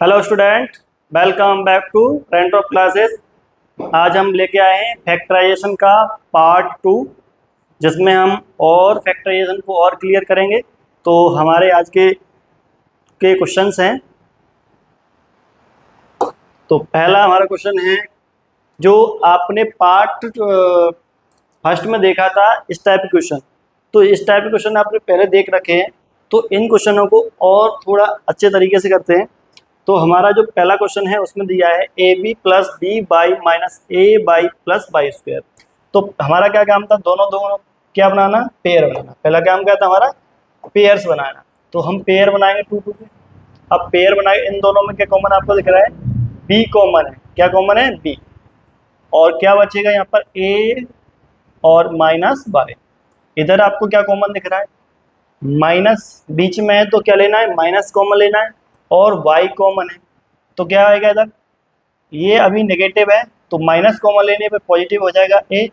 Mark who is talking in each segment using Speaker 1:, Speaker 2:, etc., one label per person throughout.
Speaker 1: Hello student, welcome back to rent of classes. आज हम लेके आए हैं फैक्टराइजेशन का पार्ट 2, जिसमें हम और फैक्टराइजेशन को और क्लियर करेंगे। तो हमारे आज के क्वेश्चंस हैं। तो पहला हमारा क्वेश्चन है, जो आपने पार्ट फर्स्ट में देखा था इस टाइप के क्वेश्चन, तो इस टाइप के क्वेश्चन आपने पहले देख रखे हैं। तो इन क्वेश्चनों को और थोड़ा अच्छे तरीके से करते हैं। तो हमारा जो पहला क्वेश्चन है उसमें दिया है A B plus B by minus A by plus by square. तो हमारा क्या काम था, दोनों दोनों क्या बनाना, पेयर बनाना। पहला काम क्या था हमारा, पेयर्स बनाना। तो हम पेयर बनाएंगे टू टू के। अब पेयर बनाए, इन दोनों में क्या कॉमन आपको दिख रहा है, बी कॉमन है। क्या कॉमन है, बी। और क्या बचेगा यहाँ पर, ए और माइनस बाई। इधर आपको क्या कॉमन दिख रहा है, माइनस बीच में है तो क्या लेना है, माइनस कॉमन लेना है। और y कॉमन है तो क्या आएगा इधर, ये अभी नेगेटिव है तो माइनस कॉमन लेने पे पॉजिटिव हो जाएगा a,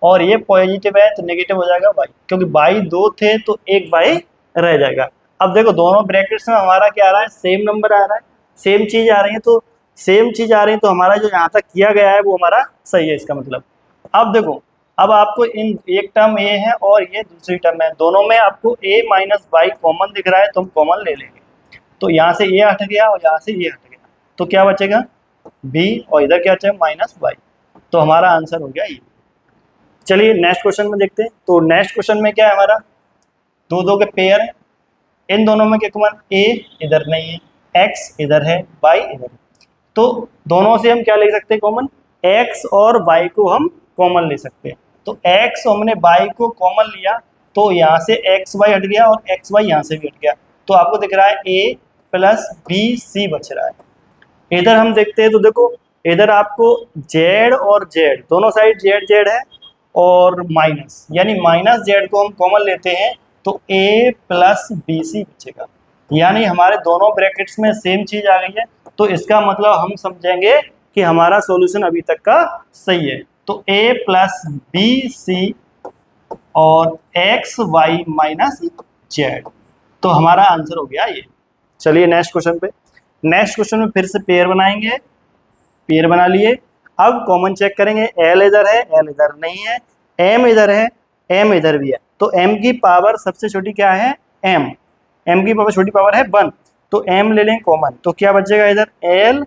Speaker 1: और ये पॉजिटिव है तो नेगेटिव हो जाएगा y। क्योंकि y दो थे तो एक y रह जाएगा। अब देखो दोनों ब्रैकेट्स में हमारा क्या आ रहा है, सेम नंबर आ रहा है, सेम चीज आ रही है। तो सेम चीज आ रही है तो हमारा जो यहाँ तक किया गया है वो हमारा सही है, इसका मतलब। अब देखो, अब आपको इन एक टर्म a है और ये दूसरी टर्म है, दोनों में आपको a माइनस वाई कॉमन दिख रहा है तो हम कॉमन ले लेंगे। तो यहाँ से ये हट गया और यहाँ से ये हट गया, तो क्या बचेगा, b, और इधर क्या बचेगा, माइनस वाई। तो हमारा आंसर हो गया ये। चलिए नेक्स्ट क्वेश्चन में देखते हैं। तो नेक्स्ट क्वेश्चन में क्या है हमारा, दो दो के पेयर है, इन दोनों में क्या कॉमन, a इधर नहीं है, x इधर है, y इधर है। तो दोनों से हम क्या ले सकते हैं कॉमन, x और y को हम कॉमन ले सकते हैं। तो x हमने y को कॉमन लिया तो यहाँ से एक्स वाई हट गया और एक्स वाई यहाँ से भी हट गया। तो आपको दिख रहा है a प्लस बी सी बच रहा है। इधर हम देखते हैं तो देखो, इधर आपको z और z दोनों साइड z z है और माइनस, यानी माइनस z को हम कॉमन लेते हैं तो a प्लस बी सी बचेगा। यानी हमारे दोनों ब्रैकेट्स में सेम चीज आ गई है। तो इसका मतलब हम समझेंगे कि हमारा सॉल्यूशन अभी तक का सही है। तो a प्लस बी सी और एक्स वाई माइनस जेड, तो हमारा आंसर हो गया ये। चलिए नेक्स्ट क्वेश्चन पे। नेक्स्ट क्वेश्चन में फिर से पेयर बनाएंगे, पेयर बना लिए। अब कॉमन चेक करेंगे, एल इधर है, एल इधर नहीं है, एम इधर है, एम इधर भी है। तो एम की पावर सबसे छोटी क्या है, एम, एम की पावर छोटी पावर है 1, तो एम ले लेंगे कॉमन। तो क्या बचेगा इधर, एल,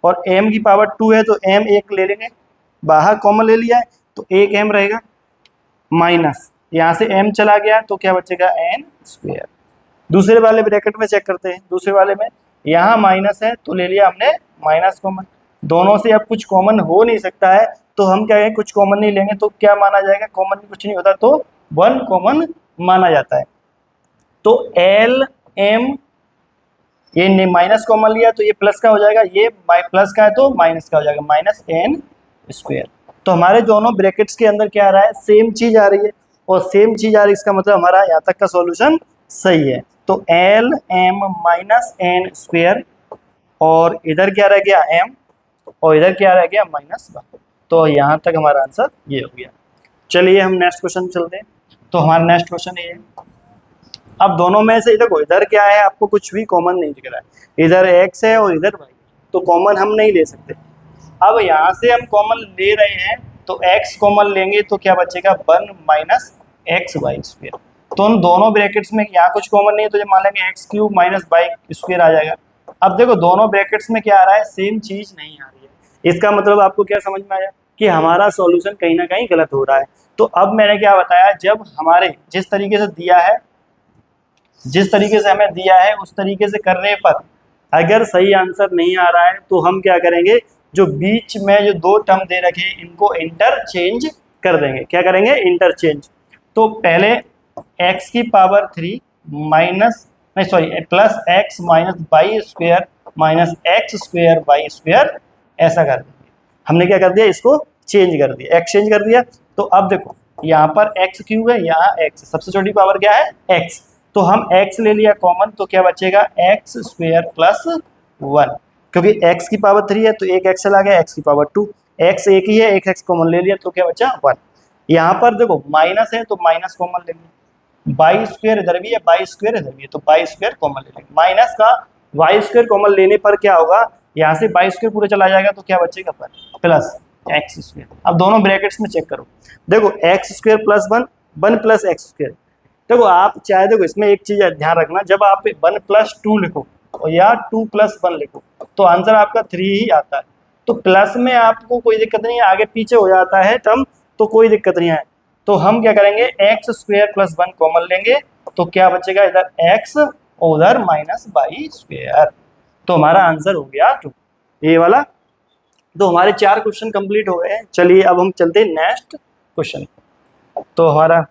Speaker 1: और एम की पावर 2 है तो एम एक ले लेंगे, बाहर कॉमन ले लिया है तो एक एम रहेगा, माइनस यहाँ से m चला गया तो क्या बचेगा, एन स्क्वायर। दूसरे वाले ब्रैकेट में चेक करते हैं, दूसरे वाले में यहाँ माइनस है तो ले लिया हमने माइनस कॉमन। दोनों से अब कुछ कॉमन हो नहीं सकता है तो हम क्या कहें, कुछ कॉमन नहीं लेंगे तो क्या माना जाएगा, कॉमन कुछ नहीं होता तो 1 कॉमन माना जाता है। तो एल एम, ये माइनस कॉमन लिया तो ये प्लस का हो जाएगा, ये प्लस का है तो माइनस का हो जाएगा, माइनस एन स्क्वायर। तो हमारे दोनों ब्रैकेट्स के अंदर क्या आ रहा है, सेम चीज आ रही है, और सेम चीज आ रही है, इसका मतलब हमारा यहाँ तक का सॉल्यूशन सही है। तो L M minus N square, और इधर क्या रह गया, एम, और इधर क्या रह गया, माइनस 1। तो यहाँ तक हमारा आंसर ये हो गया। चलिए हम नेक्स्ट क्वेश्चन चलते हैं। तो हमारा नेक्स्ट क्वेश्चन ये है, अब दोनों में से देखो इधर क्या है, आपको कुछ भी कॉमन नहीं दिख रहा है, इधर x है और इधर y, तो कॉमन हम नहीं ले सकते। अब यहाँ से हम कॉमन ले रहे हैं तो x कॉमन लेंगे तो क्या बचेगा, 1 माइनस एक्स वाई स्क्वायर। तो उन दोनों ब्रैकेट्स में यहाँ कुछ कॉमन नहीं है तो ये मान लेंगे x cube minus Y square आ जाएगा। अब देखो दोनों ब्रैकेट्स में क्या आ रहा है, सेम चीज नहीं आ रही है। इसका मतलब आपको क्या समझ में आया कि हमारा सॉल्यूशन कहीं ना कहीं गलत हो रहा है। तो अब मैंने क्या बताया, जब हमारे जिस तरीके से दिया है, जिस तरीके से हमें दिया है उस तरीके से करने पर अगर सही आंसर नहीं आ रहा है तो हम क्या करेंगे, जो बीच में जो दो टर्म दे रखे हैं इनको इंटरचेंज कर देंगे। क्या करेंगे, इंटरचेंज। तो पहले x की पावर 3 माइनस, नहीं sorry, plus X minus Y square minus X square Y square, ऐसा कर देंगे। हमने क्या कर दिया, इसको चेंज कर दिया, एक्सचेंज कर दिया। तो अब देखो यहाँ पर एक्स क्यूब है, यहाँ एक्स, सबसे छोटी पावर क्या है, एक्स। तो हम x ले लिया कॉमन तो क्या बचेगा, एक्स स्क्वायर प्लस 1, क्योंकि x की पावर 3 है तो एक x चला गया, x की पावर 2, x एक ही है, एक x कॉमन ले लिया तो क्या बचा, 1। यहाँ पर देखो माइनस है तो माइनस कॉमन लेंगे, बाई स्क्वायर इधर भी है, बाई स्क्वायर इधर भी है तो बाई स्क्वायर कॉमन ले लेंगे। माइनस का वाई स्क्वायर कॉमन लेने पर क्या होगा, यहाँ से वाई स्क्वायर पूरा चला जाएगा तो क्या बचेगा पर प्लस एक्स स्क्वायर। अब दोनों ब्रैकेट्स में चेक करो, देखो x square plus one, one plus x square. देखो आप चाहे, देखो इसमें एक चीज ध्यान रखना, जब आप वन प्लस टू लिखो और या टू प्लस वन लिखो तो आंसर आपका थ्री ही आता है। तो प्लस में आपको कोई दिक्कत नहीं है, आगे पीछे हो जाता है टर्म तो कोई दिक्कत नहीं है। तो हम क्या करेंगे, x square plus one common लेंगे तो क्या बचेगा, इधर एक्स और उधर माइनस वाई स्क्वायर। तो हमारा आंसर हो गया टू, ये वाला। तो हमारे 4 क्वेश्चन कंप्लीट हो गए हैं। चलिए अब हम चलते हैं नेक्स्ट क्वेश्चन। तो हमारा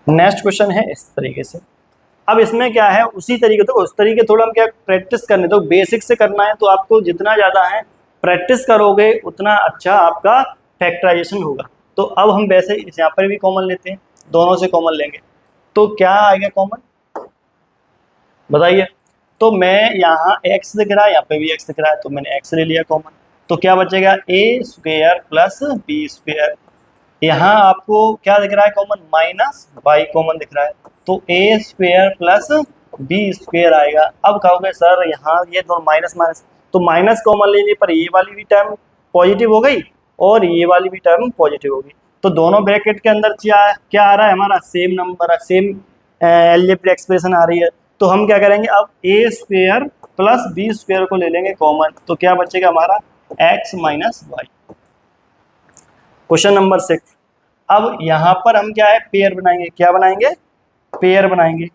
Speaker 1: नेक्स्ट क्वेश्चन है इस तरीके से। अब इसमें क्या है, उसी तरीके तो उस तरीके थोड़ा हम क्या प्रैक्टिस करने, तो बेसिक से करना है। तो आपको जितना ज़्यादा है प्रैक्टिस करोगे उतना अच्छा आपका फैक्टराइजेशन होगा। तो अब हम वैसे इस यहाँ पर भी कॉमन लेते हैं, दोनों से कॉमन लेंगे तो क्या आएगा कॉमन बताइए। तो मैं यहाँ x दिख रहा है, यहाँ पे भी x दिख रहा है तो मैंने x ले लिया कॉमन। तो क्या बचेगा, ए स्क्वायर प्लस बी स्क्वायर। यहाँ आपको क्या दिख रहा है कॉमन, माइनस वाई कॉमन दिख रहा है तो a square plus b square आएगा। अब कहोगे सर यहाँ ये दोनों माइनस माइनस, तो माइनस कॉमन लेने पर ये वाली भी टर्म पॉजिटिव हो गई और ये वाली भी टर्म पॉजिटिव होगी। तो दोनों ब्रैकेट के अंदर क्या आ रहा है हमारा, same number, same algebraic expression आ रही है। तो हम क्या करेंगे, अब a square plus b square को ले लेंगे कॉमन तो क्या बचेगा हमारा x minus y. Question number 6। अब यहाँ पर हम क्या है, पेयर बनाएंगे। क्या बनाएंगे, पेयर बनाएंगे।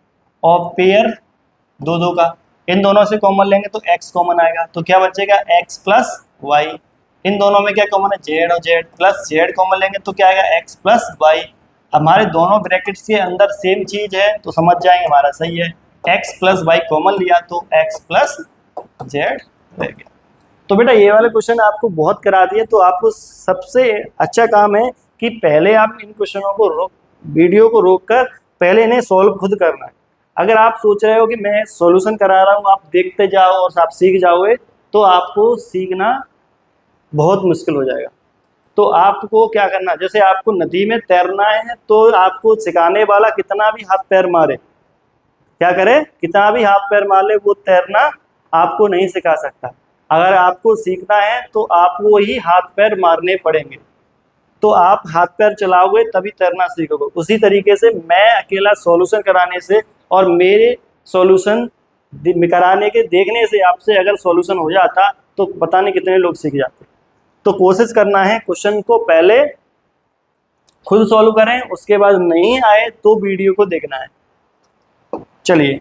Speaker 1: और पेयर दो दो का, इन दोनों से कॉमन लेंगे तो x कॉमन आएगा तो क्या बचेगा x प्लस वाई। इन दोनों में क्या कॉमन है, z और z प्लस z कॉमन लेंगे तो क्या आएगा x प्लस वाई। हमारे दोनों ब्रैकेट्स के अंदर सेम चीज है तो समझ जाएंगे हमारा सही है। x प्लस वाई कॉमन लिया तो x प्लस z रह गया। तो बेटा ये वाले क्वेश्चन आपको बहुत करा दिए, तो आपको सबसे अच्छा काम है कि पहले आप इन क्वेश्चनों को वीडियो को रोककर पहले इन्हें सॉल्व खुद करना है। अगर आप सोच रहे हो कि मैं सॉल्यूशन करा रहा हूँ, आप देखते जाओ और आप सीख जाओगे तो आपको सीखना बहुत मुश्किल हो जाएगा। तो आपको क्या करना, जैसे आपको नदी में तैरना है तो आपको सिखाने वाला कितना भी हाथ पैर मारे, क्या करे, कितना भी हाथ पैर मार ले, वो तैरना आपको नहीं सिखा सकता। अगर आपको सीखना है तो आपको ही हाथ पैर मारने पड़ेंगे। तो आप हाथ पैर चलाओगे तभी तैरना सीखोगे। उसी तरीके से मैं अकेला सॉल्यूशन कराने से और मेरे सॉल्यूशन कराने के देखने से आपसे अगर सॉल्यूशन हो जाता तो पता नहीं कितने लोग सीख जाते। तो कोशिश करना है क्वेश्चन को पहले खुद सॉल्व करें, उसके बाद नहीं आए तो वीडियो को देखना है। चलिए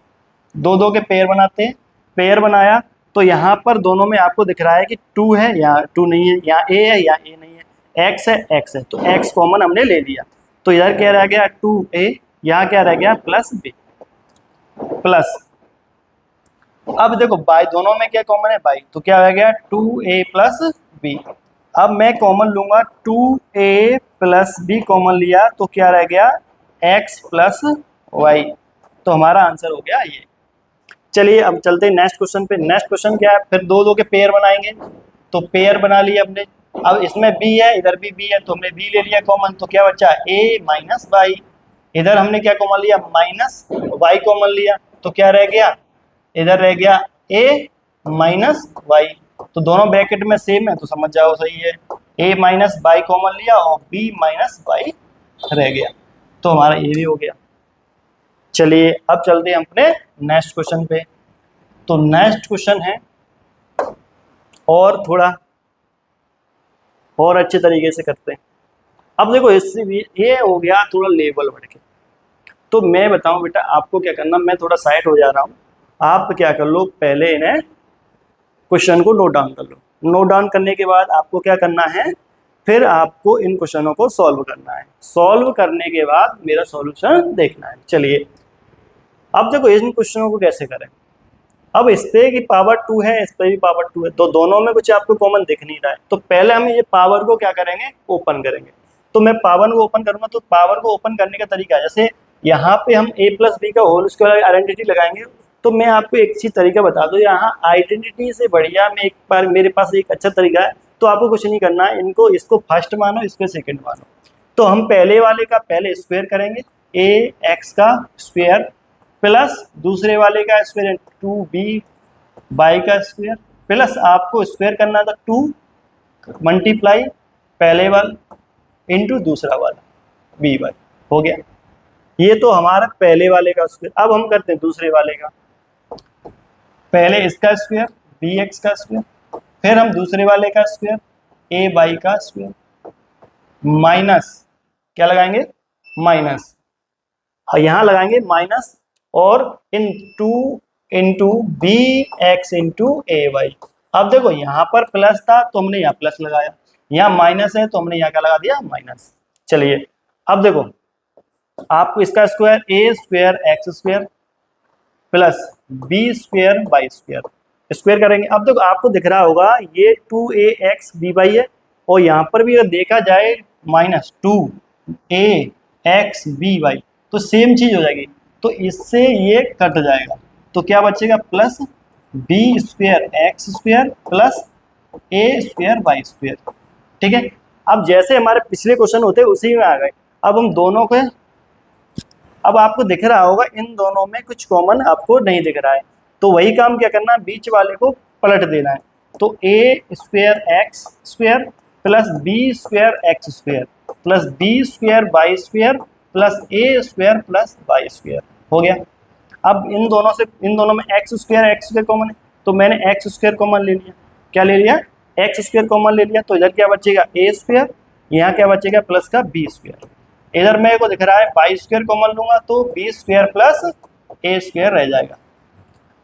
Speaker 1: दो दो के पेयर बनाते हैं। पेयर बनाया तो यहाँ पर दोनों में आपको दिख रहा है कि 2 है, यहाँ 2 नहीं है, यहाँ a है, यहाँ a नहीं है, x है, x है, तो x कॉमन हमने ले लिया। तो इधर क्या रह गया 2a, यहाँ क्या रह गया प्लस b प्लस। अब देखो y दोनों में क्या कॉमन है y, तो क्या रह गया 2a प्लस b। अब मैं कॉमन लूंगा 2a प्लस b कॉमन लिया तो क्या रह गया x प्लस y। तो हमारा आंसर हो गया ये। चलिए अब चलते हैं नेक्स्ट क्वेश्चन पे। नेक्स्ट क्वेश्चन क्या है, फिर दो दो के पेयर बनाएंगे। तो पेयर बना लिए हमने। अब इसमें b है, इधर भी b है तो हमने b ले लिया कॉमन तो क्या बचा a माइनस वाई। इधर हमने क्या कॉमन लिया, माइनस y कॉमन लिया तो क्या रह गया, इधर रह गया a माइनस वाई। तो दोनों ब्रैकेट में सेम है तो समझ जाओ सही है। a माइनस वाई कॉमन लिया और b माइनस वाई रह गया तो हमारा ये भी हो गया। चलिए अब चलते हैं अपने नेक्स्ट क्वेश्चन पे। तो नेक्स्ट क्वेश्चन है और थोड़ा और अच्छे तरीके से करते हैं। अब देखो इससे भी ये हो गया थोड़ा लेवल बढ़ के। तो मैं बताऊं बेटा आपको क्या करना, मैं थोड़ा साइड हो जा रहा हूं, आप क्या कर लो पहले इन्हें क्वेश्चन को नोट डाउन कर लो। नोट डाउन करने के बाद आपको क्या करना है, फिर आपको इन क्वेश्चनों को सॉल्व करना है। सॉल्व करने के बाद मेरा सॉल्यूशन देखना है। चलिए अब देखो इन क्वेश्चनों को कैसे करें। अब इस पे की पावर 2 है, इस पे भी पावर 2 है, तो दोनों में कुछ आपको कॉमन दिख नहीं रहा है। तो पहले हम ये पावर को क्या करेंगे, ओपन करेंगे। तो मैं पावर को ओपन करूंगा तो पावर को ओपन करने का तरीका जैसे यहाँ पे हम a प्लस बी का होल स्क्वायर आइडेंटिटी लगाएंगे। तो मैं आपको एक चीज तरीका बता दूं, यहाँ आइडेंटिटी से बढ़िया मैं एक बार मेरे पास एक अच्छा तरीका है। तो आपको कुछ नहीं करना है, इनको इसको फर्स्ट मानो, इसको सेकंड मानो। तो हम पहले वाले का पहले स्क्वायर करेंगे, a x का स्क्वायर प्लस दूसरे वाले का स्क्वायर 2b बाई का स्क्वायर, प्लस आपको स्क्वायर करना था 2 मल्टीप्लाई पहले वाला इंटू दूसरा वाला b बाई, हो गया। ये तो हमारा पहले वाले का स्क्वायर। अब हम करते हैं दूसरे वाले का, पहले इसका स्क्वायर bx का स्क्वायर, फिर हम दूसरे वाले का स्क्वायर a बाई का स्क्वायर माइनस क्या लगाएंगे, माइनस, यहाँ लगाएंगे माइनस, और इन 2 इंटू बी एक्स इंटू ए वाई। अब देखो यहाँ पर प्लस था तो हमने यहाँ प्लस लगाया, यहाँ माइनस है तो हमने यहाँ क्या लगा दिया, माइनस। चलिए अब देखो आपको इसका square a square x square plus b square by square, square करेंगे। अब देखो आपको दिख रहा होगा ये 2ax/b है, और यहाँ पर भी अगर देखा जाए माइनस 2ax/by, तो सेम चीज हो जाएगी, तो इससे ये कट जाएगा, तो क्या बचेगा, plus b square x square plus a square by square. ठीक है, अब जैसे हमारे पिछले क्वेश्चन होते उसी में आ गए। अब हम दोनों के, अब आपको दिख रहा होगा इन दोनों में कुछ कॉमन आपको नहीं दिख रहा है, तो वही काम क्या करना है, बीच वाले को पलट देना है। तो a square x square plus b square x square plus b square by square plus a square plus by square हो गया। अब इन दोनों में एक्स स्क्वायर कॉमन है, तो मैंने एक्स स्क्वायर कॉमन ले लिया। क्या ले लिया, एक्स स्क्वायर कॉमन ले लिया, तो इधर क्या बचेगा, ए स्क्वायर, यहाँ क्या बचेगा, प्लस का बी स्क्वायर। इधर मेरे को दिख रहा है बाई स्क्वायर कॉमन लूंगा तो b square plus a square रह जाएगा।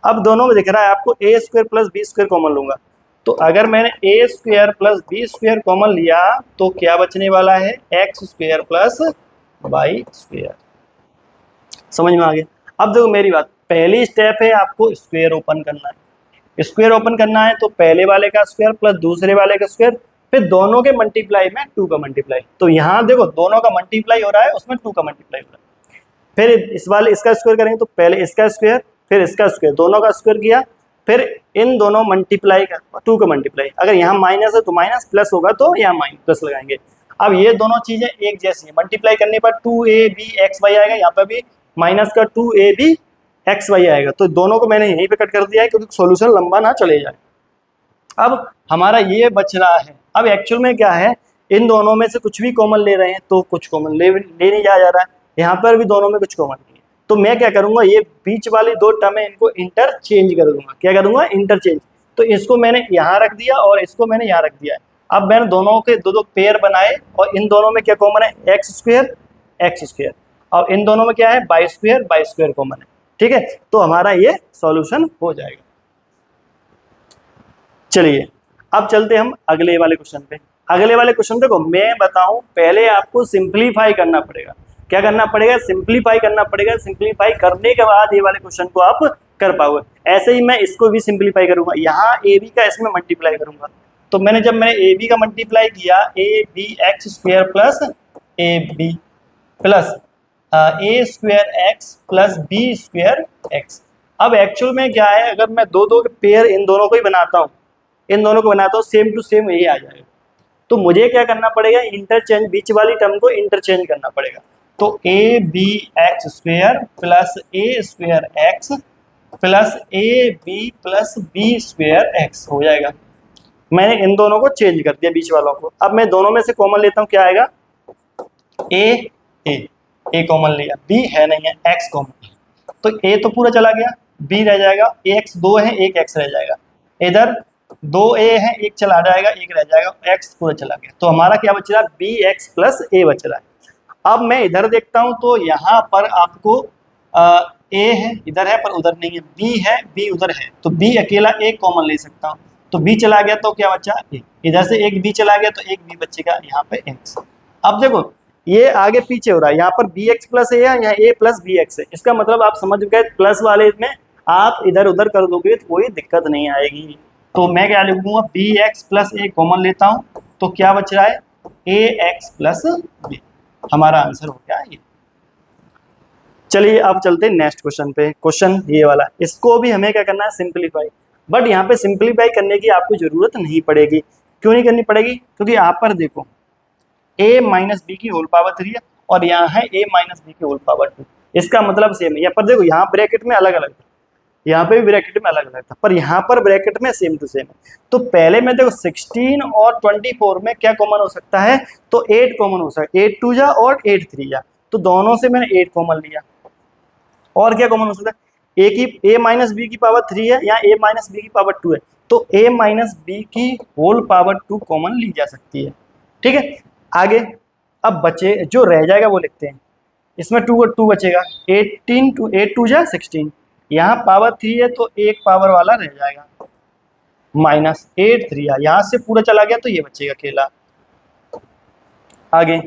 Speaker 1: अब दोनों में दिख रहा है आपको a square plus b square common लूंगा, तो अगर मैंने a square plus b square common लिया तो क्या बचने वाला है, x square plus y square. समझ में आ गया। अब देखो मेरी बात, पहली स्टेप है आपको स्क्वायर ओपन करना है। स्क्वायर ओपन करना है तो पहले वाले का स्क्वायर प्लस दूसरे वाले का स्क्वायर, फिर दोनों के मल्टीप्लाई में 2 का मल्टीप्लाई। तो यहाँ देखो दोनों का मल्टीप्लाई हो रहा है, उसमें 2 का मल्टीप्लाई हो रहा है। फिर इस वाले इसका स्क्वायर करेंगे तो पहले इसका स्क्वायर फिर इसका स्क्वायर, दोनों का स्क्वायर किया, फिर इन दोनों मल्टीप्लाई का 2 का मल्टीप्लाई। अगर यहाँ माइनस है तो माइनस, प्लस होगा तो यहाँ माइनस प्लस लगाएंगे। अब ये दोनों चीजें एक जैसी है, मल्टीप्लाई करने पर 2ab(x, y) आएगा, यहाँ पर भी माइनस का 2ab(x, y) आएगा। तो दोनों को मैंने यहीं पे कट कर दिया है क्योंकि सॉल्यूशन लंबा ना चले जाए। अब हमारा ये बच रहा है। अब एक्चुअल में क्या है, इन दोनों में से कुछ भी कॉमन ले रहे हैं तो कुछ कॉमन ले नहीं जा रहा है, यहाँ पर भी दोनों में कुछ कॉमन नहीं है, तो मैं क्या करूंगा, ये बीच वाली 2 टर्म है इनको इंटरचेंज कर दूंगा। क्या करूंगा, इंटरचेंज। तो इसको मैंने यहाँ रख दिया और इसको मैंने यहाँ रख दिया है। अब मैंने दोनों के दो पेयर बनाए और इन दोनों में क्या कॉमन है, एक्स स्क्वायर, और इन दोनों में क्या है, बाई स्क्वायर कॉमन है। ठीक है, तो हमारा ये सॉल्यूशन हो जाएगा। चलिए अब चलते हम अगले वाले क्वेश्चन पे। अगले वाले क्वेश्चन देखो, मैं बताऊं पहले आपको सिंप्लीफाई करना पड़ेगा। क्या करना पड़ेगा, सिंप्लीफाई करना पड़ेगा। सिंप्लीफाई करने के बाद ये वाले क्वेश्चन को आप कर पाओगे। ऐसे ही मैं इसको भी सिंप्लीफाई करूंगा, यहाँ ए बी का इसमें मल्टीप्लाई करूंगा। तो जब मैंने ए बी का मल्टीप्लाई किया, a b x square plus a B plus a square x plus b square x. अब एक्चुअल में क्या है, अगर मैं दो पेयर इन दोनों को ही बनाता हूँ, सेम टू सेम यही आ जाएगा। तो मुझे क्या करना पड़ेगा, इंटरचेंज, बीच वाली टर्म को इंटरचेंज करना पड़ेगा। तो a b x square plus a square x plus a B plus b square x हो जाएगा। मैंने इन दोनों को चेंज कर दिया, बीच वालों को। अब मैं दोनों में से कॉमन लेता हूँ, क्या आएगा, ए कॉमन लिया, बी है नहीं है, एक्स कॉमन, तो ए तो पूरा चला गया, बी रह जाएगा, एक्स 2 है, एक एक्स रह जाएगा, इधर 2a है, एक चला जाएगा, एक रह जाएगा, x पूरा चला गया। तो हमारा क्या बच रहा है, bx प्लस a बच रहा है। अब मैं इधर देखता हूं तो यहाँ पर आपको a है, इधर है पर उधर नहीं है, b है, b उधर है, तो b अकेला एक कॉमन ले सकता हूँ, तो b चला गया तो क्या बचा, a। इधर से एक b चला गया तो एक b बचेगा, यहाँ पे x। अब देखो ये आगे पीछे हो रहा है, यहाँ पर bx प्लस a है, यहाँ a प्लस bx है। इसका मतलब आप समझ गए, प्लस वाले में आप इधर उधर कर दोगे तो कोई दिक्कत नहीं आएगी। तो मैं क्या लिखूंगा, बी एक्स प्लस ए कॉमन लेता हूं, तो क्या बच रहा है, ए एक्स प्लस बी। हमारा आंसर हो गया ये। चलिए अब चलते हैं नेक्स्ट क्वेश्चन पे। क्वेश्चन ये वाला, इसको भी हमें क्या करना है, सिंप्लीफाई। बट यहाँ पे सिंप्लीफाई करने की आपको जरूरत नहीं पड़ेगी। क्यों नहीं करनी पड़ेगी, क्योंकि यहाँ पर देखो a माइनस बी की होल पावर 3 है और यहाँ है a माइनस बी की होल पावर 2। इसका मतलब सेम है। यहाँ पर देखो, यहाँ ब्रैकेट में अलग अलग था, यहाँ पे भी ब्रैकेट में अलग अलग था, पर यहाँ पर ब्रैकेट में सेम टू सेम है। तो पहले में देखो 16 और 24 में क्या कॉमन हो सकता है, तो 8 कॉमन हो सकता है, 8 2 जा और 8 3 जा, तो दोनों से मैंने 8 कॉमन लिया। और क्या कॉमन हो सकता है, ए की a माइनस बी की पावर 3 है, या a माइनस बी की पावर 2 है, तो a माइनस बी की होल पावर 2 कॉमन ली जा सकती है। ठीक है, आगे अब बचे जो रह जाएगा वो लिखते हैं। इसमें 2 और 2 बचेगा, 8 2 जा 16, यहाँ पावर 3 है तो एक पावर वाला रह जाएगा, माइनस 8 3 यहाँ से पूरा चला गया तो ये बचेगा अकेला। आगे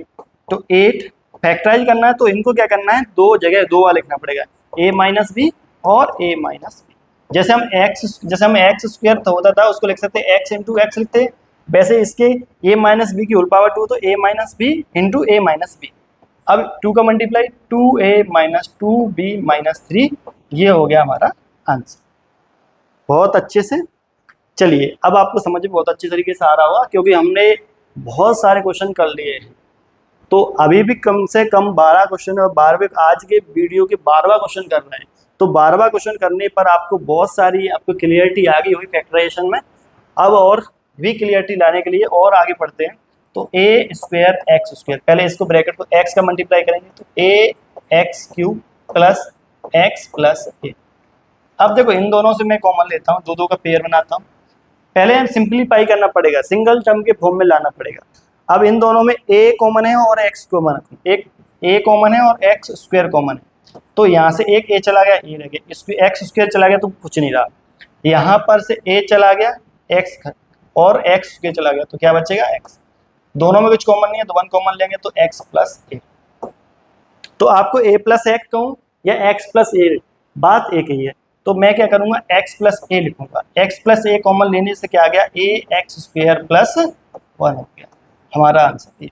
Speaker 1: तो 8 फैक्टराइज करना है तो इनको क्या करना है, दो जगह दो बार लिखना पड़ेगा, a माइनस बी और a माइनस बी। जैसे हम एक्स स्क्वायर होता था उसको लिख सकते हैं x इंटू एक्स लिखते हैं, वैसे इसके a माइनस बी की होल पावर 2 तो a minus b into a minus b. अब 2 का multiply 2a minus 2b minus 3, ये हो गया हमारा आंसर। बहुत अच्छे से, चलिए अब आपको समझ में बहुत अच्छे तरीके से आ रहा होगा, क्योंकि हमने बहुत सारे क्वेश्चन कर लिए हैं। तो अभी भी कम से कम 12 क्वेश्चन और 12वें आज के वीडियो के 12वां क्वेश्चन कर रहे हैं। तो 12वां क्वेश्चन करने पर आपको बहुत सारी आपको क्लियरिटी आ गई हुई फैक्टराइजेशन में। अब और भी क्लियरिटी लाने के लिए और आगे बढ़ते हैं। तो ए स्क्वायर एक्स स्क्वायर, पहले इसको ब्रैकेट को एक्स का मल्टीप्लाई करेंगे तो a x cube plus x plus a. अब देखो इन दोनों से मैं कॉमन लेता हूँ, दो दो का पेयर बनाता हूँ। पहले हम सिंप्लीफाई करना पड़ेगा, सिंगल टर्म के फॉर्म में लाना पड़ेगा। अब इन दोनों में a कॉमन है और x कॉमन है, एक a कॉमन है और x स्क्वायर कॉमन है, तो यहाँ से एक a चला गया, a रह गया, इसमें x स्क्वायर चला गया तो कुछ नहीं रहा, यहाँ पर से a चला गया x और x स्क्वायर चला गया तो क्या बचेगा x। दोनों में कुछ कॉमन नहीं है तो 1 कॉमन लेंगे तो x प्लस a। तो आपको a प्लस एक्स कहूँ या x प्लस a, बात एक ही है। तो मैं क्या करूंगा, x प्लस a लिखूंगा, x प्लस a कॉमन लेने से क्या आ गया, a एक्स स्क्वायर प्लस 1 हो गया हमारा आंसर ये।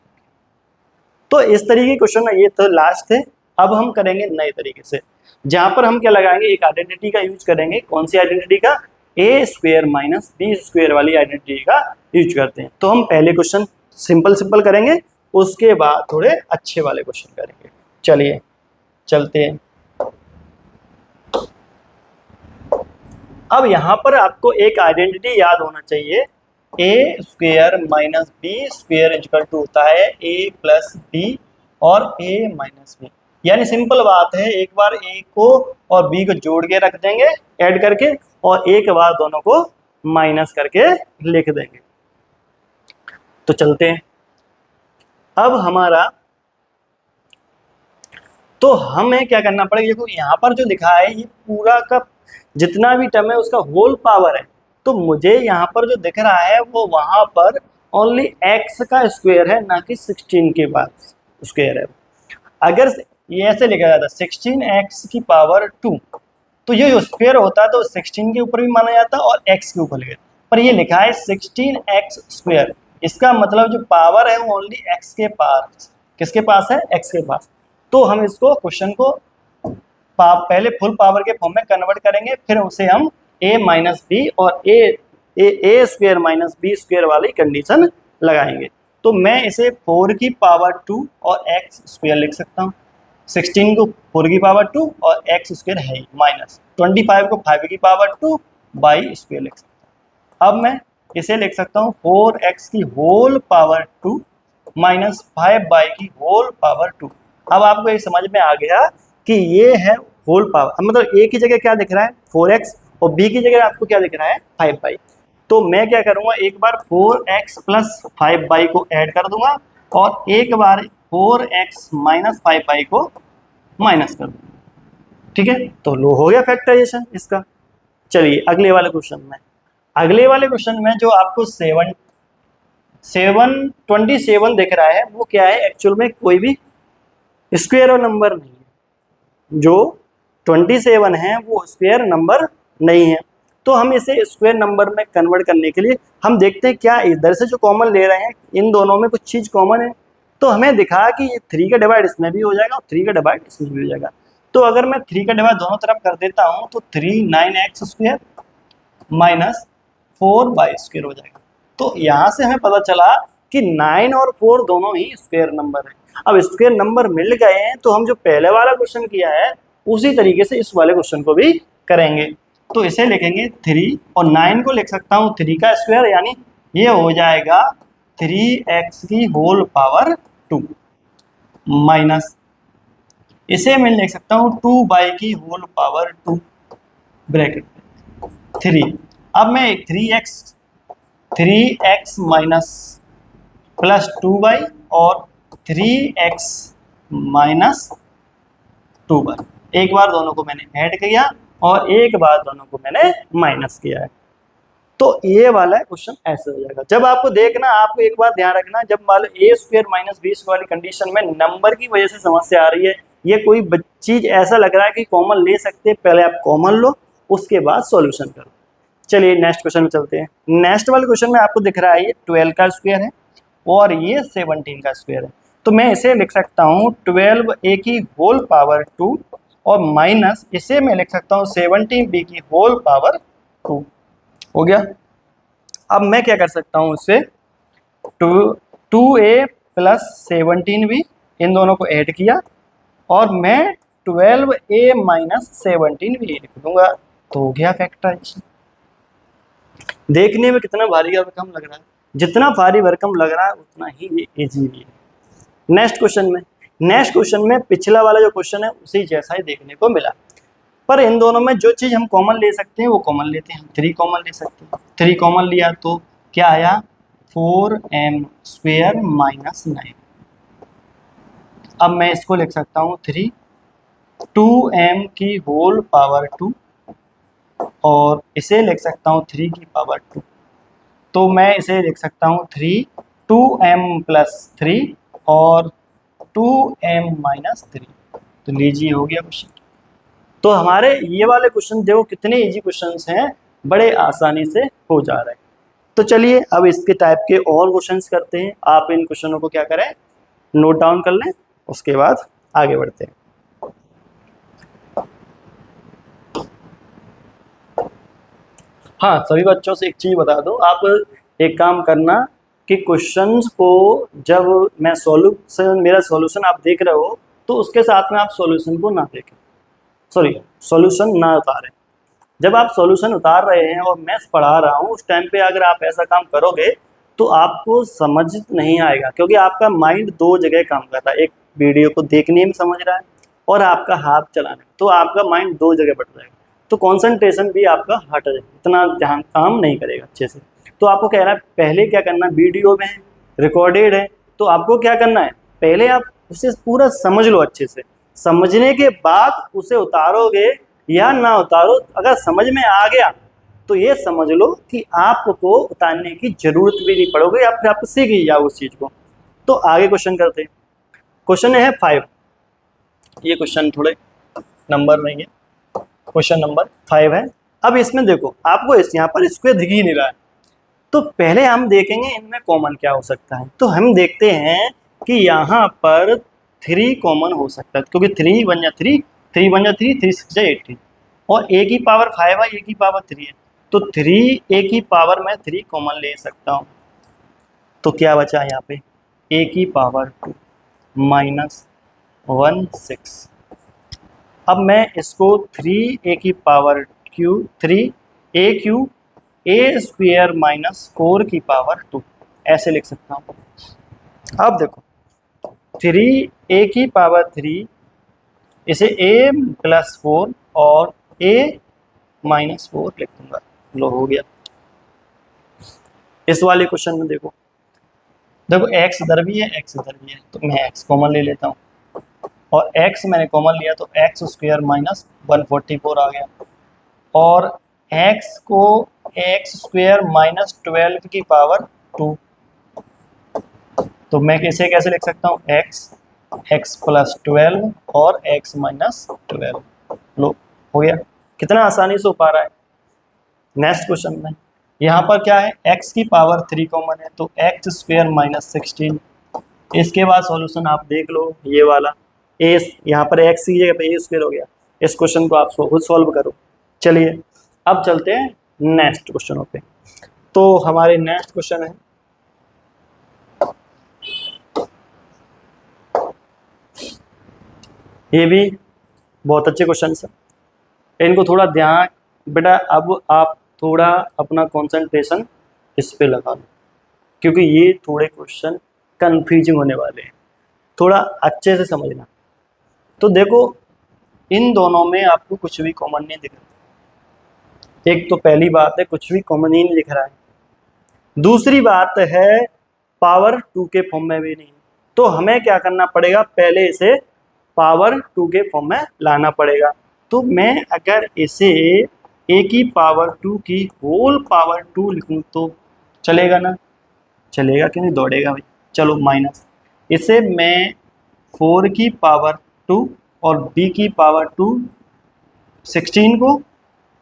Speaker 1: तो इस तरीके के क्वेश्चन ये तो लास्ट थे। अब हम करेंगे नए तरीके से, जहां पर हम क्या लगाएंगे, एक आइडेंटिटी का यूज करेंगे। कौन सी आइडेंटिटी का, ए स्क्वायर माइनस बी स्क्वायर वाली आइडेंटिटी का यूज करते हैं। तो हम पहले क्वेश्चन सिंपल करेंगे, उसके बाद थोड़े अच्छे वाले क्वेश्चन करेंगे। चलिए चलते हैं। अब यहाँ पर आपको एक आइडेंटिटी याद होना चाहिए, a square minus b square equal to होता है ए प्लस बी और ए माइनस बी। यानी सिंपल बात है, एक बार ए को और बी को जोड़ के रख देंगे ऐड करके, और एक बार दोनों को माइनस करके लिख देंगे। तो चलते हैं। अब हमारा तो हमें क्या करना पड़ेगा, देखो यहाँ पर जो लिखा है ये पूरा का जितना भी टर्म है उसका होल पावर है। तो मुझे यहाँ पर जो दिख रहा है वो वहां पर ओनली x का स्क्वायर है, ना कि 16 के पास स्क्वायर है। अगर ये ऐसे लिखा जाता 16x की पावर 2, तो ये जो स्क्वायर होता तो 16 के ऊपर भी माना जाता और x के ऊपर लिखा, पर ये लिखा है 16x स्क्वायर। इसका मतलब जो पावर है वो ओनली x के पास, किसके पास है, x के पास। तो हम इसको क्वेश्चन को पहले फुल पावर के फॉर्म में कन्वर्ट करेंगे, फिर उसे हम a माइनस बी और ए स्क्वायर माइनस बी स्क्वायर वाली कंडीशन लगाएंगे। तो मैं इसे 4 की पावर 2 और x स्क्वायर लिख सकता हूँ। 16 को 4 की पावर 2 और x स्क्वायर है माइनस 25 को 5 की पावर 2 बाई स्क्वायर लिख सकता हूँ। अब मैं इसे लिख सकता हूँ 4x की होल पावर 2 माइनस 5 बाई की होल पावर 2। अब आपको ये समझ में आ गया कि ये है होल पावर, मतलब a की जगह क्या दिख रहा है 4x और b की जगह आपको क्या दिख रहा है 5 बाई। तो मैं क्या करूंगा, एक बार 4x प्लस 5 बाई को ऐड कर दूंगा और एक बार 4x माइनस 5 बाई को माइनस कर दूंगा। ठीक है, तो लो हो गया फैक्टराइजेशन इसका। चलिए अगले वाले क्वेश्चन में जो आपको 27 दिख रहा है वो क्या है, एक्चुअल में कोई भी स्क्वायर और नंबर नहीं है। जो 27 है वो स्क्वायर नंबर नहीं है। तो हम इसे स्क्वायर नंबर में कन्वर्ट करने के लिए हम देखते हैं क्या इधर से जो कॉमन ले रहे हैं इन दोनों में कुछ चीज कॉमन है। तो हमें दिखा कि 3 का डिवाइड इसमें भी हो जाएगा और 3 का डिवाइड इसमें भी हो जाएगा। तो अगर मैं 3 का डिवाइड दोनों तरफ कर देता हूँ तो 3 9x square minus 4 by square हो जाएगा। तो यहाँ से हमें पता चला कि 9 और 4 दोनों ही स्क्वायर नंबर है। अब स्क्वायर नंबर मिल गए हैं तो हम जो पहले वाला क्वेश्चन किया है उसी तरीके से इस वाले क्वेश्चन को भी करेंगे। तो इसे लिखेंगे 3 और 9 को लिख सकता हूँ 3 का स्क्वायर, यानी ये हो जाएगा 3x की होल पावर 2 माइनस, इसे मैं लिख सकता हूँ 2y की होल पावर 2 ब्रैकेट 3। अब मैं 3x माइनस प्लस 2y और 3x माइनस 2y, एक बार दोनों को मैंने ऐड किया और एक बार दोनों को मैंने माइनस किया है। तो ये वाला क्वेश्चन ऐसे हो जाएगा। जब आपको देखना, आपको एक बार ध्यान रखना, जब मान लो ए स्क्वायर माइनस बी स्क्वायर वाली कंडीशन में नंबर की वजह से समस्या आ रही है, ये कोई चीज ऐसा लग रहा है कि कॉमन ले सकते हैं, पहले आप कॉमन लो उसके बाद सॉल्यूशन करो। चलिए नेक्स्ट क्वेश्चन में चलते हैं। नेक्स्ट वाले क्वेश्चन में आपको दिख रहा है ये 12 का स्क्वायर है और ये 17 का स्क्वायर है। तो मैं इसे लिख सकता हूँ 12a की होल पावर 2 और माइनस इसे मैं लिख सकता हूँ 17b की होल पावर 2। हो गया। अब मैं क्या कर सकता हूँ, इससे 2a प्लस 17b इन दोनों को ऐड किया और मैं 12a माइनस 17b लिख दूंगा, तो हो गया फैक्टराइजेशन। देखने में कितना भारी भरकम लग रहा है, जितना भारी भरकम लग रहा है उतना ही ये इजी भी है। नेक्स्ट क्वेश्चन में पिछला वाला जो क्वेश्चन है उसी जैसा ही देखने को मिला, पर इन दोनों में जो चीज हम कॉमन ले सकते हैं वो कॉमन लेते हैं। हम 3 कॉमन ले सकते हैं, 3 कॉमन लिया तो क्या आया 4m स्क्वायर माइनस 9। अब मैं इसको लिख सकता हूँ 2m की होल पावर 2 और इसे लिख सकता हूँ 3 की पावर 2। तो मैं इसे लिख सकता हूँ 2m प्लस 3 और 2m माइनस 3। तो लीजिए हो गया क्वेश्चन। तो हमारे ये वाले क्वेश्चन देखो कितने इजी क्वेश्चंस हैं, बड़े आसानी से हो जा रहे हैं। तो चलिए अब इसके टाइप के और क्वेश्चंस करते हैं। आप इन क्वेश्चनों को क्या करें, नोट डाउन कर लें, उसके बाद आगे बढ़ते हैं। हाँ, सभी बच्चों से एक चीज बता दो, आप एक काम करना कि क्वेश्चंस को जब मैं मेरा सॉल्यूशन आप देख रहे हो तो उसके साथ में आप सॉल्यूशन को ना देखें, सॉल्यूशन ना उतारें। जब आप सॉल्यूशन उतार रहे हैं और मैं पढ़ा रहा हूँ उस टाइम पे अगर आप ऐसा काम करोगे तो आपको समझ नहीं आएगा, क्योंकि आपका माइंड 2 जगह काम कर रहा है, एक वीडियो को देखने में समझ रहा है और आपका हाथ चलाने, तो आपका माइंड 2 जगह बढ़ जाएगा, तो कंसंट्रेशन भी आपका हट जाएगा, इतना ध्यान काम नहीं करेगा अच्छे से। तो आपको कह रहा है पहले क्या करना, वीडियो में रिकॉर्डेड है तो आपको क्या करना है, पहले आप उसे पूरा समझ लो अच्छे से, समझने के बाद उसे उतारोगे या ना उतारो, अगर समझ में आ गया तो ये समझ लो कि आपको उतारने की जरूरत भी नहीं पड़ोगी, आप सीख ही जाओ उस चीज को। तो आगे क्वेश्चन करते हैं। क्वेश्चन है 5, ये क्वेश्चन थोड़े नंबर नहीं है, क्वेश्चन नंबर 5 है। अब इसमें देखो आपको यहाँ पर स्क्वायर दिख ही नहीं रहा है, तो पहले हम देखेंगे इनमें कॉमन क्या हो सकता है। तो हम देखते हैं कि यहाँ पर 3 कॉमन हो सकता है, क्योंकि 3 1 जा 3, 3 1 जा 3, 3 6 जा 18 और a की पावर 5 है, a की पावर 3 है, तो 3 a की पावर में 3 कॉमन ले सकता हूँ। तो क्या बचा यहाँ पे, a की पावर 2 माइनस 1 6। अब मैं इसको 3a की power Q 3a Q a square minus 4 की पावर 2 ऐसे लिख सकता हूँ। अब देखो 3a की पावर 3, इसे a प्लस 4 और a माइनस 4 लिख दूंगा, लो हो गया। इस वाले क्वेश्चन में देखो x इधर भी है, x इधर भी है, तो मैं x कॉमन ले लेता हूँ और x मैंने कॉमन लिया तो x स्क्वायर माइनस 144 आ गया और x को x स्क्वायर माइनस 12 की पावर 2। तो मैं इसे कैसे लिख सकता हूँ, x प्लस 12 और x माइनस 12, लो हो गया। कितना आसानी से हो पा रहा है। नेक्स्ट क्वेश्चन में यहाँ पर क्या है, x की पावर 3 कॉमन है, तो x स्क्वायर माइनस 16। इसके बाद सॉल्यूशन आप देख लो, ये वाला a यहाँ पर x की जगह पे a स्क्वायर हो गया। इस क्वेश्चन को आप खुद सॉल्व करो। चलिए अब चलते हैं नेक्स्ट क्वेश्चनों पे। तो हमारे नेक्स्ट क्वेश्चन है ये भी बहुत अच्छे क्वेश्चन है, इनको थोड़ा ध्यान बेटा, अब आप थोड़ा अपना कंसंट्रेशन इस पे लगा दो, क्योंकि ये थोड़े क्वेश्चन कंफ्यूजिंग होने वाले हैं, थोड़ा अच्छे से समझना। तो देखो इन दोनों में आपको कुछ भी कॉमन नहीं दिख रहा, एक तो पहली बात है कुछ भी कॉमन ही नहीं दिख रहा है, दूसरी बात है पावर 2 के फॉर्म में भी नहीं, तो हमें क्या करना पड़ेगा, पहले इसे पावर 2 के फॉर्म में लाना पड़ेगा। तो मैं अगर इसे a की पावर 2 की होल पावर 2 लिखूं तो चलेगा ना, चलेगा क्यों नहीं, दौड़ेगा भाई। चलो माइनस, इसे मैं 4 की पावर 2 और b की पावर 2 16 को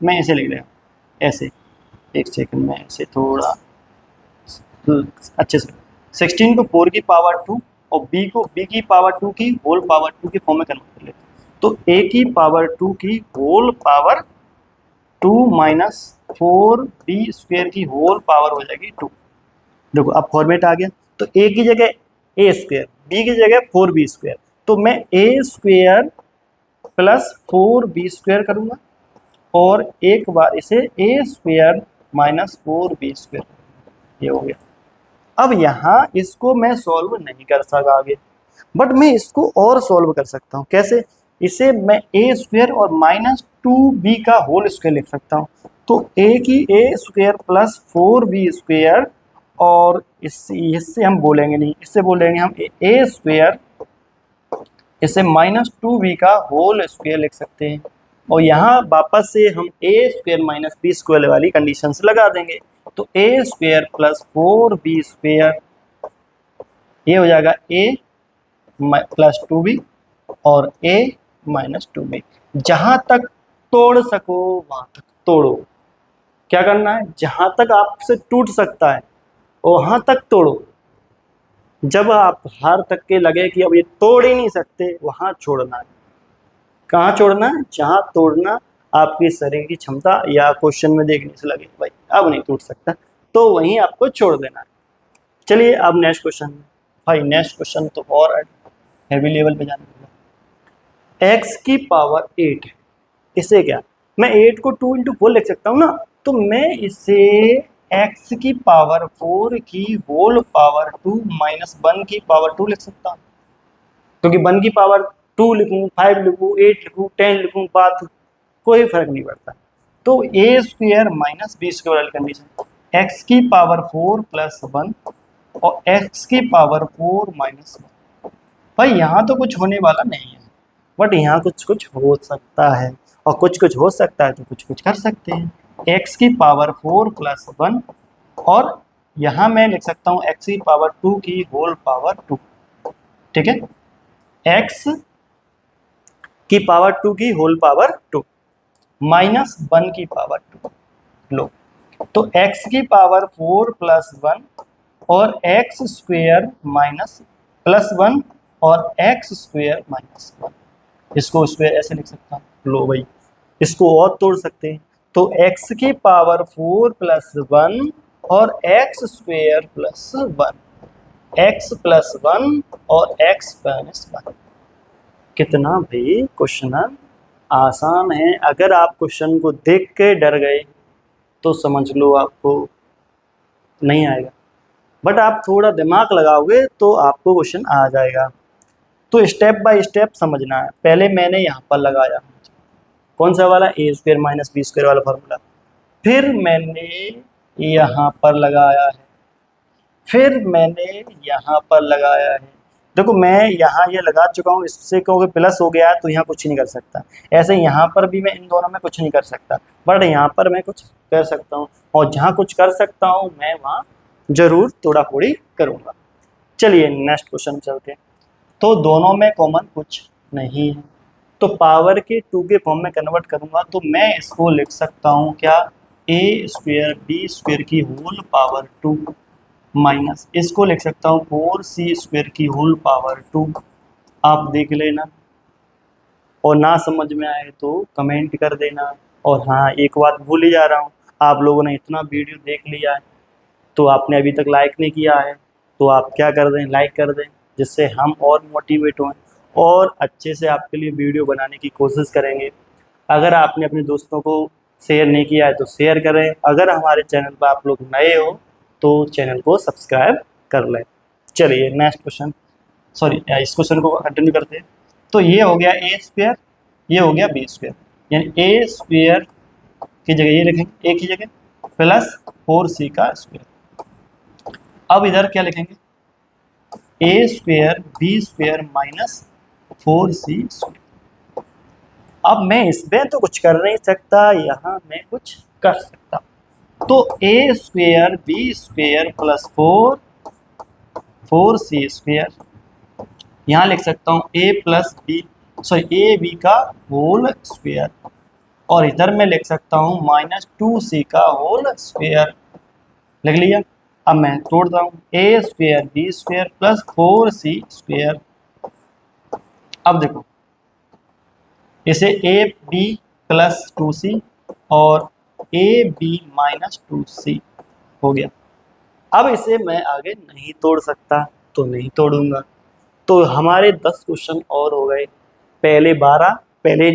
Speaker 1: मैं ऐसे लिख रहा हूँ, ऐसे, एक सेकंड में ऐसे थोड़ा अच्छे से, 16 को 4 की पावर 2 और b को b की पावर 2 की होल पावर 2 के फॉर्म में कन्वर्ट कर लेते हैं, तो a की पावर 2 की whole power 2 minus 4b square की होल पावर हो जाएगी 2। देखो अब फॉर्मेट आ गया, तो a की जगह a स्क्वायर, b की जगह 4b स्क्वायर, तो मैं a square plus 4b square करूँगा और एक बार इसे a square minus 4b square, ये हो गया। अब यहाँ इसको मैं सॉल्व नहीं कर सकता आगे, बट मैं इसको और सॉल्व कर सकता हूँ, कैसे, इसे मैं a स्क्वायर और माइनस 2b का होल स्क्वायर लिख सकता हूँ, तो a की a square plus 4b square, और इससे हम बोलेंगे नहीं, इससे बोलेंगे हम a स्क्वायर, इसे माइनस 2b का होल स्क्वायर लिख सकते हैं, और यहाँ वापस से हम a square minus b square वाली कंडीशन से लगा देंगे, तो a square plus 4b square, ये हो जाएगा a प्लस 2b और a माइनस 2b। जहां तक तोड़ सको वहां तक तोड़ो, क्या करना है, जहां तक आपसे टूट सकता है वहां तक तोड़ो, जब आप हार तक के लगे कि अब ये तोड़ ही नहीं सकते वहां छोड़ना है। कहाँ छोड़ना है, जहां तोड़ना आपकी शरीर की क्षमता या क्वेश्चन में देखने से लगे भाई अब नहीं टूट सकता, तो वहीं आपको छोड़ देना है। चलिए अब नेक्स्ट क्वेश्चन, भाई नेक्स्ट क्वेश्चन तो और हैवी लेवल पे जाने वाला। x की पावर 8 है, इसे क्या, मैं 8 को 2 इंटू 4 लिख सकता हूँ ना, तो मैं इसे x की पावर 4 की होल पावर 2 माइनस 1 की पावर 2 लिख सकता हूँ, क्योंकि 1 की पावर 2 लिखूँ, 5 लिखूँ, 8 लिखूँ, 10 लिखूँ, बात कोई फर्क नहीं पड़ता। तो a square minus b square वाली कंडीशन, x की पावर 4 प्लस 1 और x की पावर 4 माइनस 1, भाई यहाँ तो कुछ होने वाला नहीं है, बट यहाँ कुछ कुछ हो सकता है, और कुछ कुछ हो सकता है तो कुछ कुछ कर सकते हैं। x की पावर 4 प्लस 1, और यहाँ मैं लिख सकता हूँ x की पावर 2 की होल पावर 2, ठीक है, x की पावर 2 की होल पावर 2 माइनस 1 की पावर 2, लो, तो x की पावर 4 प्लस 1 और x स्क्वायर माइनस प्लस 1 और x स्क्वायर माइनस 1, इसको स्क्वायर ऐसे लिख सकता हूँ, लो भाई इसको और तोड़ सकते हैं, तो x की पावर 4 प्लस 1 और x square plus 1, x plus 1 और x माइनस 1। कितना भाई क्वेश्चन आसान है, अगर आप क्वेश्चन को देख के डर गए तो समझ लो आपको नहीं आएगा, बट आप थोड़ा दिमाग लगाओगे तो आपको क्वेश्चन आ जाएगा। तो स्टेप बाय स्टेप समझना है। पहले मैंने यहाँ पर लगाया कौन सा वाला, a square minus b square वाला फार्मूला, फिर मैंने यहाँ पर लगाया है, फिर मैंने यहाँ पर लगाया है। देखो मैं यहाँ ये लगा चुका हूँ, इससे कहोगे प्लस हो गया तो यहाँ कुछ नहीं कर सकता, ऐसे यहाँ पर भी मैं इन दोनों में कुछ नहीं कर सकता, बट यहाँ पर मैं कुछ कर सकता हूँ, और जहाँ कुछ कर सकता हूँ मैं वहाँ जरूर थोड़ा थोड़ी करूँगा। चलिए नेक्स्ट क्वेश्चन चलते हैं। तो दोनों में कॉमन कुछ नहीं है, तो पावर के 2 के फॉर्म में कन्वर्ट करूँगा, तो मैं इसको लिख सकता हूँ क्या, a स्क्वायर बी स्क्वायर की होल पावर 2 माइनस, इसको लिख सकता हूँ 4c स्क्वायर की होल पावर 2। आप देख लेना, और ना समझ में आए तो कमेंट कर देना। और हाँ एक बात भूल ही जा रहा हूँ, आप लोगों ने इतना वीडियो देख लिया है तो आपने अभी तक लाइक नहीं किया है, तो आप क्या कर दें, लाइक कर दें, जिससे हम और मोटिवेट हों और अच्छे से आपके लिए वीडियो बनाने की कोशिश करेंगे। अगर आपने अपने दोस्तों को शेयर नहीं किया है तो शेयर करें। अगर हमारे चैनल पर आप लोग नए हो तो चैनल को सब्सक्राइब कर लें। चलिए नेक्स्ट क्वेश्चन, सॉरी इस क्वेश्चन को कंटिन्यू करते हैं। तो ये हो गया ए स्क्वायर, ये हो गया बी स्क्वायर, यानी ए स्क्वायर की जगह ये लिखेंगे ए की जगह प्लस 4c का स्क्वायर। अब इधर क्या लिखेंगे, a square b square minus 4c square. अब मैं इसमें तो कुछ कर नहीं सकता, यहाँ मैं कुछ कर सकता। तो a square b square plus 4c square, यहाँ लिख सकता हूँ a plus b, sorry a b का होल स्क्वायर, और इधर मैं लिख सकता हूँ माइनस 2c का होल स्क्वायर। लिख लिया। अब मैं तोड़ता हूँ, a square b square plus 4c square. अब देखो इसे ए बी प्लस 2c और ए बी माइनस 2c हो गया। अब इसे मैं आगे नहीं तोड़ सकता तो नहीं तोड़ूंगा। तो हमारे 10 क्वेश्चन और हो गए। पहले 12, पहले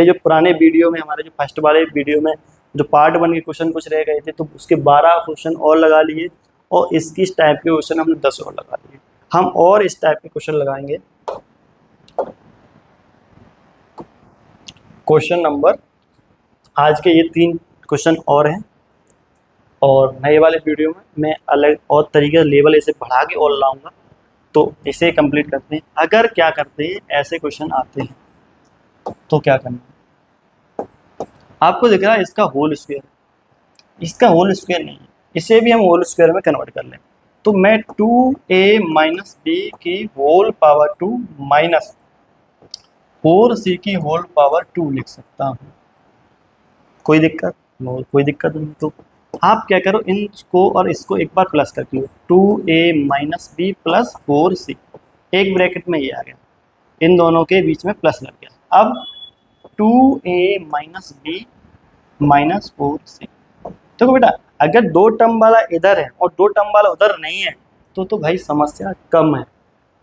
Speaker 1: जो पुराने वीडियो में, हमारे जो फर्स्ट वाले वीडियो में जो पार्ट 1 के क्वेश्चन कुछ रह गए थे, तो उसके 12 क्वेश्चन और लगा लिए, और इसकी इस टाइप के क्वेश्चन हमने 10 और लगा लिए। हम और इस टाइप के क्वेश्चन लगाएंगे। क्वेश्चन नंबर, आज के ये 3 क्वेश्चन और हैं, और नए वाले वीडियो में मैं अलग और तरीके से लेवल इसे बढ़ा के और लाऊंगा। तो इसे कंप्लीट करते हैं। अगर क्या करते हैं ऐसे क्वेश्चन आते हैं तो क्या करना है, आपको दिख रहा है इसका होल स्क्वायर, इसका होल स्क्वायर नहीं है, इसे भी हम होल स्क्वायर में कन्वर्ट कर लें। तो मैं 2a माइनस बी की होल पावर 2 माइनस 4c की होल पावर 2 लिख सकता हूँ। कोई दिक्कत? नो, कोई दिक्कत नहीं। तो आप क्या करो, इनको और इसको एक बार प्लस कर लो, 2a minus B plus 4c, एक ब्रैकेट में ये आ गया, इन दोनों के बीच में प्लस लग गया। अब 2a minus B minus 4c। तो बेटा अगर 2 टर्म वाला इधर है और 2 टर्म वाला उधर नहीं है तो भाई समस्या कम है।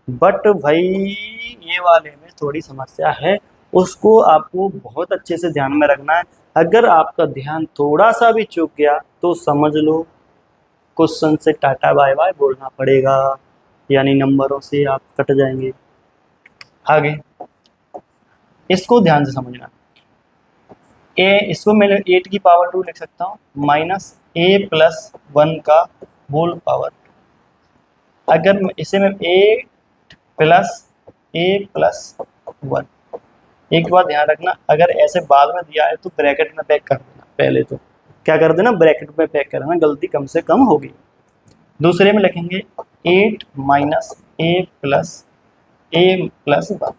Speaker 1: बट भाई ये वाले में थोड़ी समस्या है, उसको आपको बहुत अच्छे से ध्यान में रखना है। अगर आपका ध्यान थोड़ा सा भी चूक गया तो समझ लो क्वेश्चन से टाटा बाय बाय बोलना पड़ेगा, यानी नंबरों से आप कट जाएंगे। आगे इसको ध्यान से समझना। इसको मैं 8 की पावर 2 लिख सकता हूँ माइनस a प्लस 1 का होल पावर 2। अगर इसे मैं 8 प्लस a प्लस 1, एक बात ध्यान रखना, अगर ऐसे बाद में दिया है तो ब्रैकेट में पैक कर देना। पहले तो क्या कर देना, ब्रैकेट में पैक करना, गलती कम से कम होगी। दूसरे में लिखेंगे 8 माइनस a प्लस 1।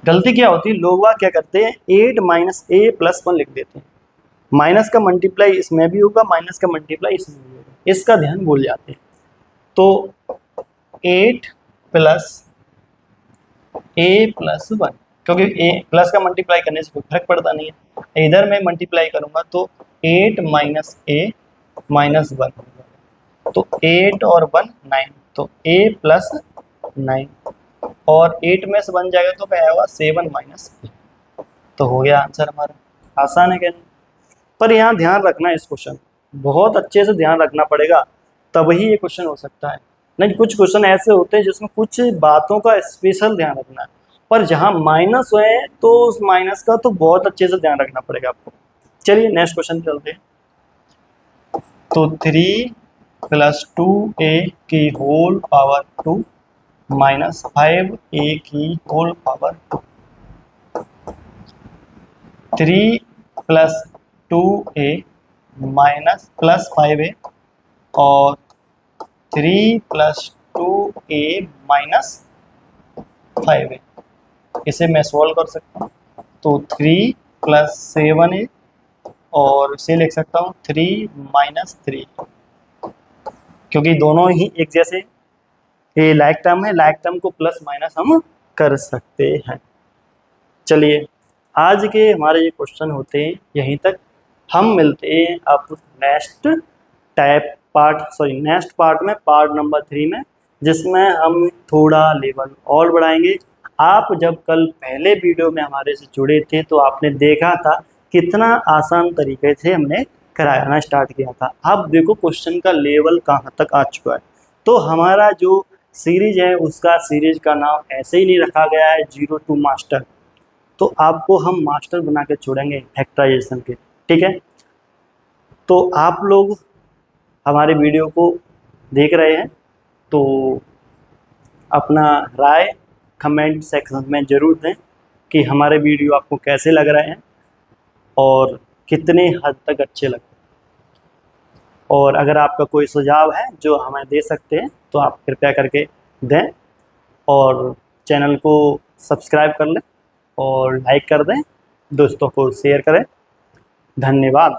Speaker 1: गलती क्या होती है, लोग क्या करते हैं 8 माइनस a प्लस 1 लिख देते हैं। माइनस का मल्टीप्लाई इसमें भी होगा, माइनस का मल्टीप्लाई इसमें भी होगा, इसका ध्यान भूल जाते हैं। तो 8 प्लस a प्लस 1, क्योंकि a प्लस का मल्टीप्लाई करने से कोई फर्क पड़ता नहीं है। इधर मैं मल्टीप्लाई करूंगा तो 8 माइनस a माइनस 1 होगा, तो 8 और 1 9, तो a प्लस 9, और 8 में से बन जाएगा तो क्या होगा 7 माइनस 8। तो हो गया आंसर हमारा। आसान है क्या? पर यहाँ ध्यान रखना, इस क्वेश्चन बहुत अच्छे से ध्यान रखना पड़ेगा, तभी ये क्वेश्चन हो सकता है। नहीं, कुछ क्वेश्चन ऐसे होते हैं जिसमें कुछ बातों का स्पेशल ध्यान रखना है, पर जहाँ माइनस है तो उस माइनस का तो बहुत अच्छे से ध्यान रखना पड़ेगा आपको। चलिए नेक्स्ट क्वेश्चन चलते हैं। तो 3 प्लस 2a की होल पावर 2 माइनस 5a की होल पावर 2। 3 प्लस 2a माइनस प्लस 5a और 3 प्लस 2a माइनस 5a, इसे मैं सॉल्व कर सकता हूँ। तो 3 प्लस 7a और इसे लिख सकता हूँ 3 माइनस 3, क्योंकि दोनों ही एक जैसे ये लाइक टर्म है, लाइक टर्म को प्लस माइनस हम कर सकते हैं। चलिए आज के हमारे ये क्वेश्चन होते हैं यहीं तक। हम मिलते हैं आप नेक्स्ट पार्ट में, पार्ट नंबर 3 में। जिसमें हम थोड़ा लेवल और बढ़ाएंगे। आप जब कल पहले वीडियो में हमारे से जुड़े थे तो आपने देखा था कितना आसान तरीके से हमने कराना स्टार्ट किया था। अब देखो क्वेश्चन का लेवल कहाँ तक आ चुका है। तो हमारा जो सीरीज है उसका सीरीज का नाम ऐसे ही नहीं रखा गया है 0 to मास्टर, तो आपको हम मास्टर बना के छोड़ेंगे फैक्टराइजेशन के, ठीक है। तो आप लोग हमारे वीडियो को देख रहे हैं तो अपना राय कमेंट सेक्शन में ज़रूर दें कि हमारे वीडियो आपको कैसे लग रहे हैं और कितने हद तक अच्छे लगे। और अगर आपका कोई सुझाव है जो हमें दे सकते हैं तो आप कृपया करके दें, और चैनल को सब्सक्राइब कर लें और लाइक कर दें, दोस्तों को शेयर करें। धन्यवाद।